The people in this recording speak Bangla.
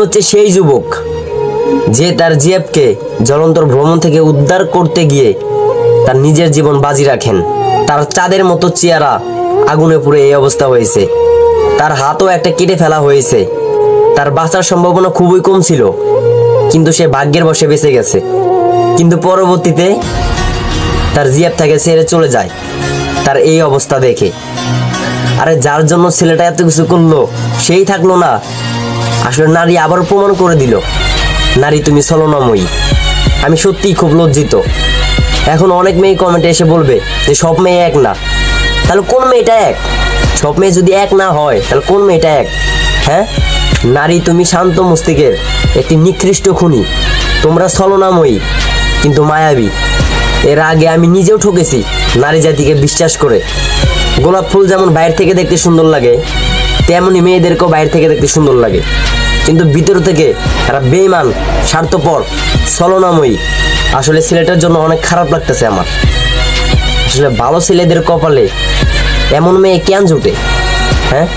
হচ্ছে সেই যুবক যে তার জিএফকে জলন্তর ভ্রমণ থেকে উদ্ধার করতে গিয়ে তার নিজের জীবন বাজি রাখেন। তার চাঁদের মতো চেহারা আগুনে পুড়ে এই অবস্থা হয়েছে। তার হাতও একটা কেটে ফেলা হয়েছে। তার বাঁচার সম্ভাবনা খুবই কম ছিল, কিন্তু সে ভাগ্যের বশে বেঁচে গেছে। কিন্তু পরবর্তীতে তার জিএফ থেকে ছেড়ে চলে যায় তার এই অবস্থা দেখে। আরে যার জন্য ছেলেটা এত কিছু করলো সেই থাকলো না, আসলে নারী আবার প্রমাণ করে দিল নারী তুমি ছলনাময়ী। আমি সত্যিই খুব লজ্জিত। এখন অনেক মেয়ে কমেন্টে এসে বলবে যে সব মেয়ে এক না। তাহলে কোন মেয়েটা এক? সব মেয়ে যদি এক না হয় তাহলে কোন মেয়েটা এক? হ্যাঁ, নারী তুমি শান্ত মস্তিষ্কের একটি নিকৃষ্ট খুনি। তোমরা ছলনাময়ী কিন্তু মায়াবী। এর আগে আমি নিজেও ঠকেছি নারী জাতিকে বিশ্বাস করে। গোলাপ ফুল যেমন বাইরে থেকে দেখতে সুন্দর লাগে, তেমনি মেয়েদেরকেও বাইরে থেকে দেখতে সুন্দর লাগে, কিন্তু ভিতর থেকে তারা বেঈমান, স্বার্থপর, ছলনাময়ী। আসলে ছেলেটার জন্য অনেক খারাপ লাগতেছে আমার। আসলে ভালো ছেলেদের কপালে এমন মেয়ে কেন জুটে? হ্যাঁ,